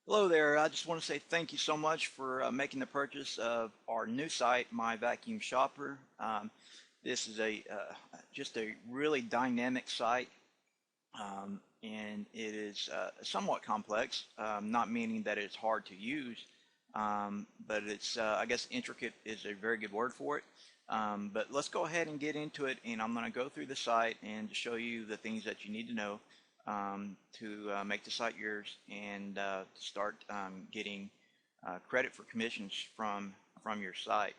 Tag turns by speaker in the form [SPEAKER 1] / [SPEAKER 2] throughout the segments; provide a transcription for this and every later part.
[SPEAKER 1] Hello there. I just want to say thank you so much for making the purchase of our new site, My Vacuum Shopper. This is a just a really dynamic site, and it is somewhat complex. Not meaning that it's hard to use, but it's I guess intricate is a very good word for it. But let's go ahead and get into it, and I'm going to go through the site and to show you the things that you need to know to make the site yours and to start getting credit for commissions from your site.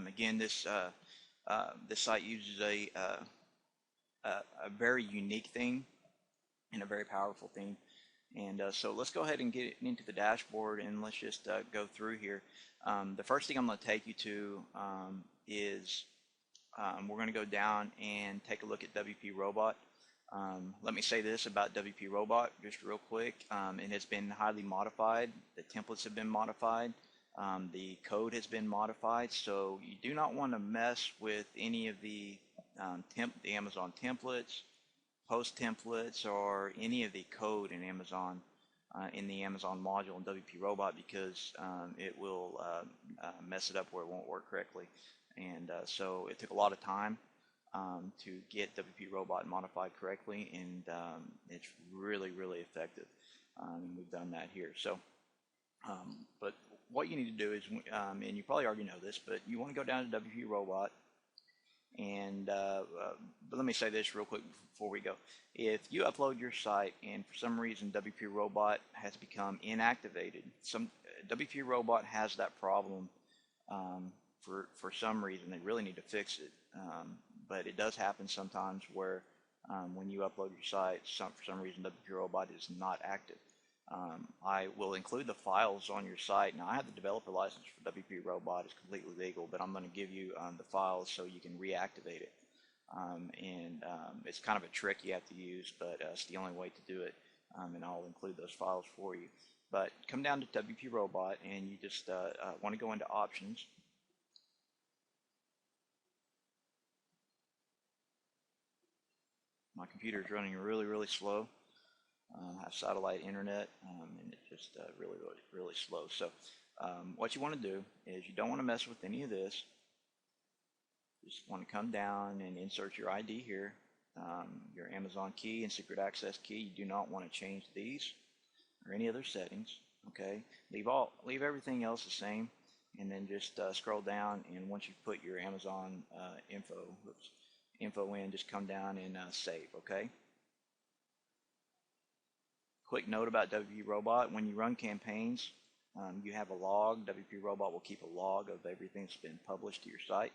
[SPEAKER 1] Again, this site uses a very unique thing and a very powerful thing. And so let's go ahead and get into the dashboard and let's just go through here. The first thing I'm going to take you to is we're going to go down and take a look at WP Robot. Let me say this about WP Robot just real quick. It has been highly modified. The templates have been modified. The code has been modified. So you do not want to mess with any of the Amazon templates, post templates, or any of the code in Amazon in the Amazon module in WP Robot because it will mess it up where it won't work correctly. And so it took a lot of time to get WP Robot modified correctly, and it's really effective. We've done that here. So, but what you need to do is, and you probably already know this, but you want to go down to WP Robot, and but let me say this real quick before we go. If you upload your site and for some reason WP Robot has become inactivated, WP Robot has that problem for some reason. They really need to fix it. But it does happen sometimes where when you upload your site, for some reason WP Robot is not active. I will include the files on your site. Now I have the developer license for WP Robot. It's completely legal, but I'm going to give you the files so you can reactivate it. It's kind of a trick you have to use, but it's the only way to do it. And I'll include those files for you. But come down to WP Robot and you just want to go into options. My computer is running really slow. I have satellite internet, and it's just really slow. So what you want to do is you don't want to mess with any of this. You just want to come down and insert your ID here, your Amazon key and secret access key. You do not want to change these or any other settings. Okay, leave everything else the same, and then just scroll down. And once you put your Amazon info in, just come down and save. Okay. Quick note about WP Robot: when you run campaigns, you have a log. WP Robot will keep a log of everything that's been published to your site.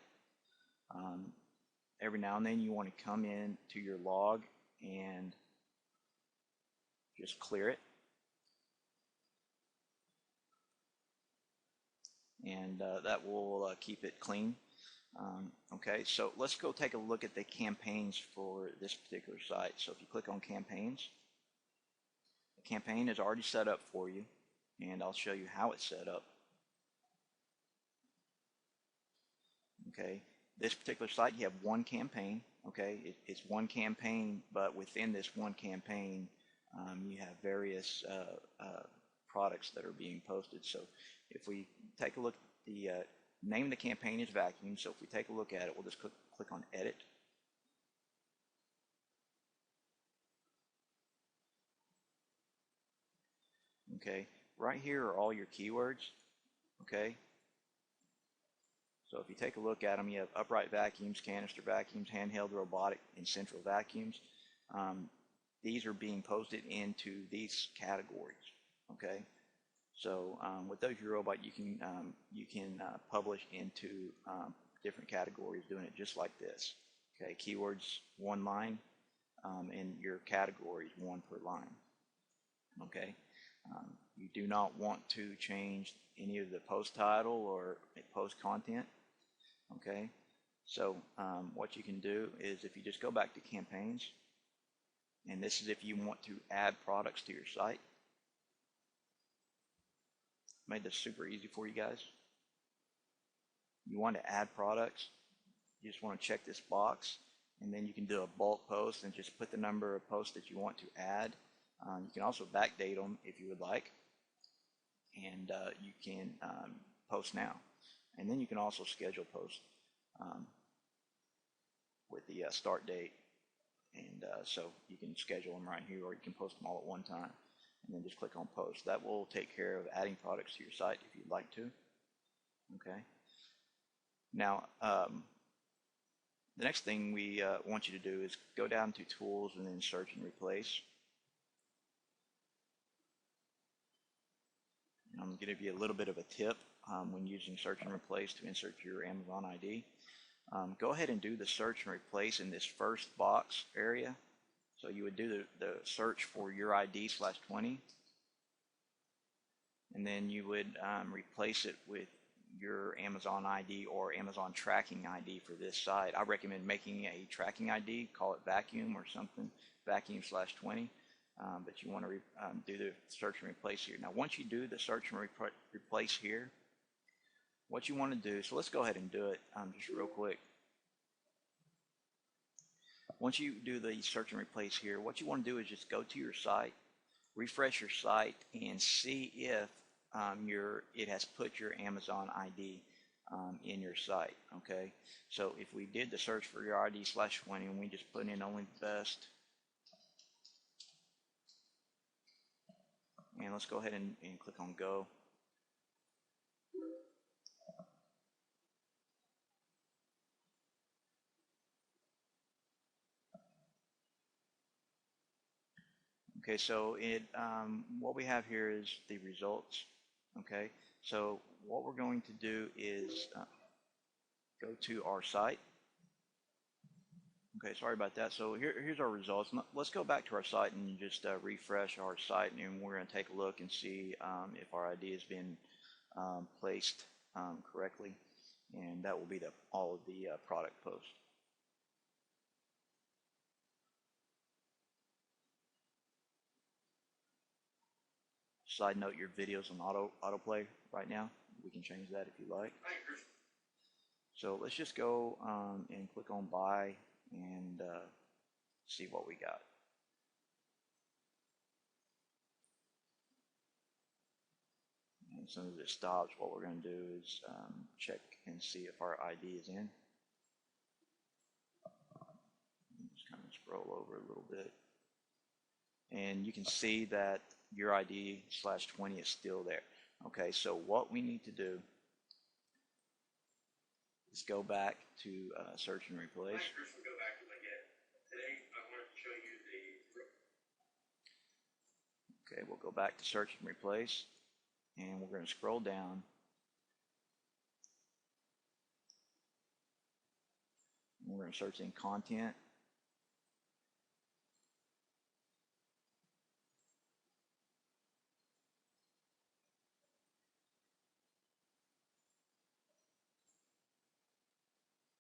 [SPEAKER 1] Every now and then you want to come in to your log and just clear it. And that will keep it clean. Okay, so let's go take a look at the campaigns for this particular site. So if you click on campaigns, the campaign is already set up for you, and I'll show you how it's set up. Okay, this particular site, you have one campaign. Okay, it's one campaign, but within this one campaign, you have various products that are being posted. So if we take a look, the name of the campaign is vacuum. So if we take a look at it, we'll just click on edit. Okay, right here are all your keywords. Okay, so if you take a look at them, you have upright vacuums, canister vacuums, handheld, robotic, and central vacuums. These are being posted into these categories. Okay, so with WP Robot, you can publish into different categories, doing it just like this. Okay, keywords one line, and your categories one per line. Okay, you do not want to change any of the post title or post content. Okay, so what you can do is if you just go back to campaigns, and this is if you want to add products to your site. Made this super easy for you guys. You want to add products, you just want to check this box, and then you can do a bulk post and just put the number of posts that you want to add. You can also backdate them if you would like. and you can post now. And then you can also schedule posts um, with the start date, and so you can schedule them right here, or you can post them all at one time, and then just click on post. That will take care of adding products to your site if you'd like to. Okay. Now, the next thing we want you to do is go down to Tools and then Search and Replace. And I'm going to give you a little bit of a tip when using Search and Replace to insert your Amazon ID. Go ahead and do the search and replace in this first box area. So you would do the search for your ID /20, and then you would replace it with your Amazon ID or Amazon tracking ID for this site. I recommend making a tracking ID, call it vacuum or something, vacuum /20, but you want to do the search and replace here. Now once you do the search and replace here, what you want to do, so let's go ahead and do it just real quick. Once you do the search and replace here, what you want to do is just go to your site, refresh your site, and see if it has put your Amazon ID in your site. Okay, so if we did the search for your ID /20 and we just put in only the best, and let's go ahead and click on go. Okay, so what we have here is the results. Okay, so what we're going to do is go to our site. Okay, sorry about that. So here's our results. Let's go back to our site and just refresh our site, and we're going to take a look and see if our ID has been placed correctly, and that will be all of the product posts. Side note, your video's on autoplay right now. We can change that if you like. So let's just go and click on buy and see what we got. And as soon as it stops, what we're going to do is check and see if our ID is in. Just kind of scroll over a little bit. And you can see that your ID /20 is still there. Okay, so what we need to do is go back to search and replace. Okay, we'll go back to search and replace, and we're going to scroll down. And we're going to search in content.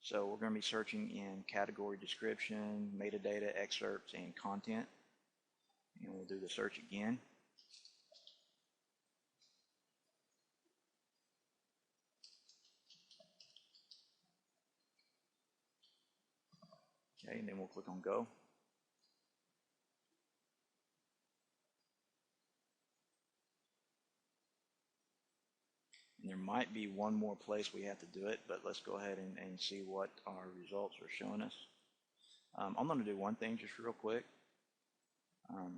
[SPEAKER 1] So we're going to be searching in category description, metadata, excerpts, and content. And we'll do the search again. Okay, and then we'll click on go. And there might be one more place we have to do it, but let's go ahead and see what our results are showing us. I'm going to do one thing just real quick. I'll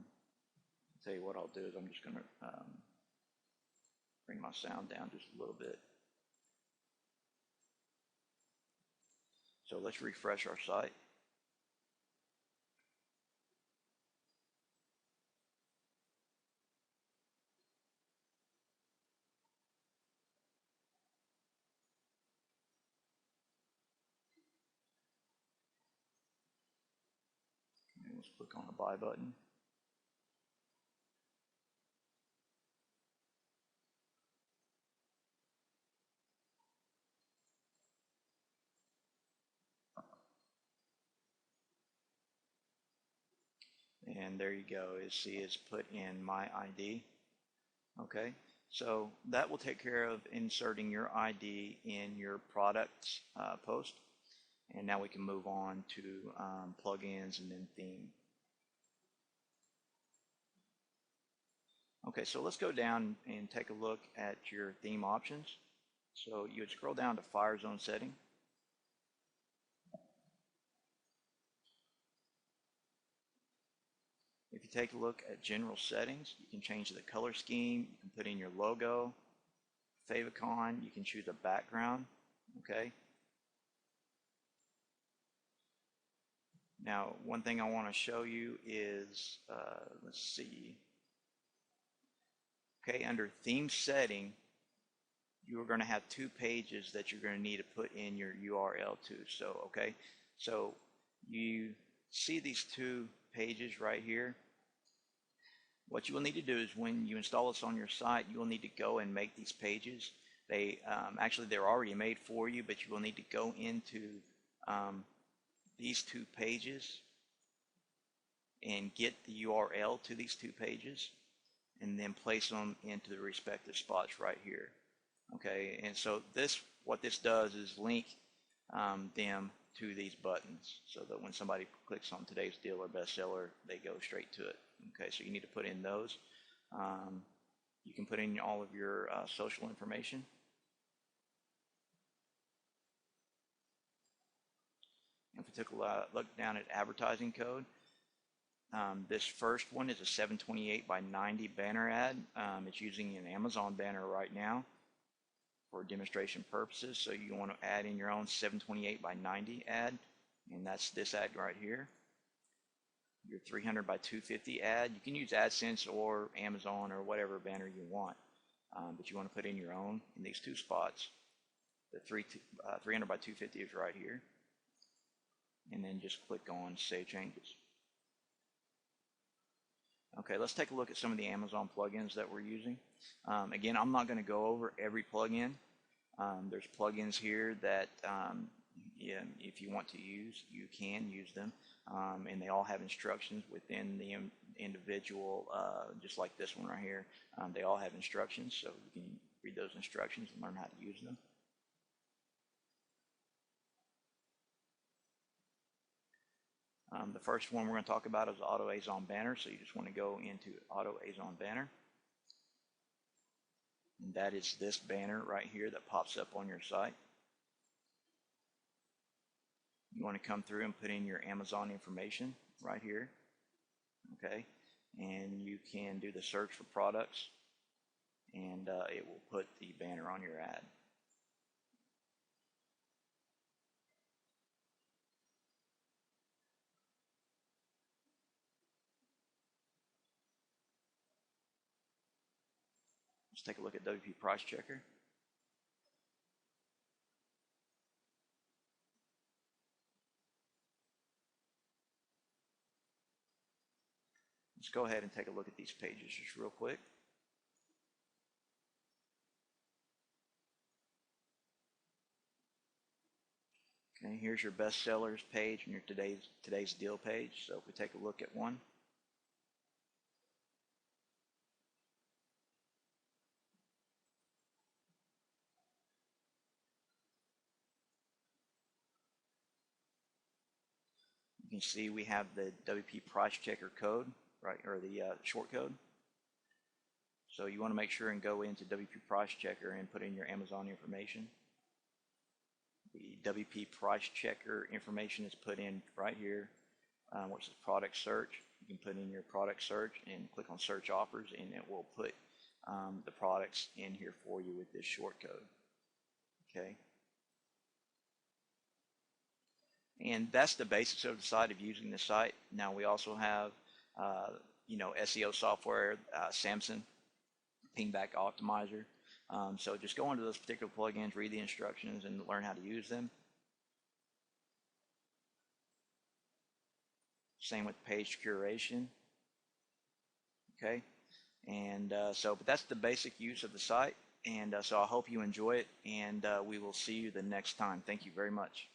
[SPEAKER 1] tell you what I'll do is I'm just going to bring my sound down just a little bit. So let's refresh our site. And let's click on the buy button. And there you go. See, it's put in my ID. Okay, so that will take care of inserting your ID in your products post. And now we can move on to plugins and then theme. Okay, so let's go down and take a look at your theme options. So you would scroll down to Fire Zone Setting. If you take a look at General Settings, you can change the color scheme, you can put in your logo, favicon, you can choose a background, okay? Now, one thing I want to show you is, let's see, okay, under Theme Setting, you are going to have two pages that you're going to need to put in your URL to. So, okay, so you see these two pages right here. What you will need to do is when you install this on your site, you will need to go and make these pages. Actually, they're already made for you, but you will need to go into these two pages and get the URL to these two pages and then place them into the respective spots right here. Okay, and so what this does is link them to these buttons so that when somebody clicks on today's deal or bestseller, they go straight to it. Okay, so you need to put in those. You can put in all of your social information. If we took a look down at advertising code, this first one is a 728 by 90 banner ad. It's using an Amazon banner right now for demonstration purposes. So you want to add in your own 728 by 90 ad, and that's this ad right here. Your 300 by 250 ad, you can use AdSense or Amazon or whatever banner you want, but you want to put in your own in these two spots. The 300 by 250 is right here, and then just click on Save Changes. Okay, let's take a look at some of the Amazon plugins that we're using. Again, I'm not going to go over every plugin. There's plugins here that if you want to use, you can use them. And they all have instructions within the individual, just like this one right here. They all have instructions, so you can read those instructions and learn how to use them. The first one we're going to talk about is AutoAzon Banner. So you just want to go into AutoAzon Banner. And that is this banner right here that pops up on your site. You want to come through and put in your Amazon information right here. Okay. And you can do the search for products, and it will put the banner on your ad. Let's take a look at WP Price Checker. Let's go ahead and take a look at these pages just real quick. Okay, here's your bestsellers page and your today's deal page. So if we take a look at one, you can see we have the WP Price Checker code, right, or the short code. So you want to make sure and go into WP Price Checker and put in your Amazon information. The WP Price Checker information is put in right here, which is product search. You can put in your product search and click on search offers, and it will put the products in here for you with this short code. Okay. And that's the basics of the site, of using the site. Now we also have, SEO software, Samson, Pingback Optimizer. So just go into those particular plugins, read the instructions, and learn how to use them. Same with page curation. Okay, and but that's the basic use of the site. And so I hope you enjoy it, and we will see you the next time. Thank you very much.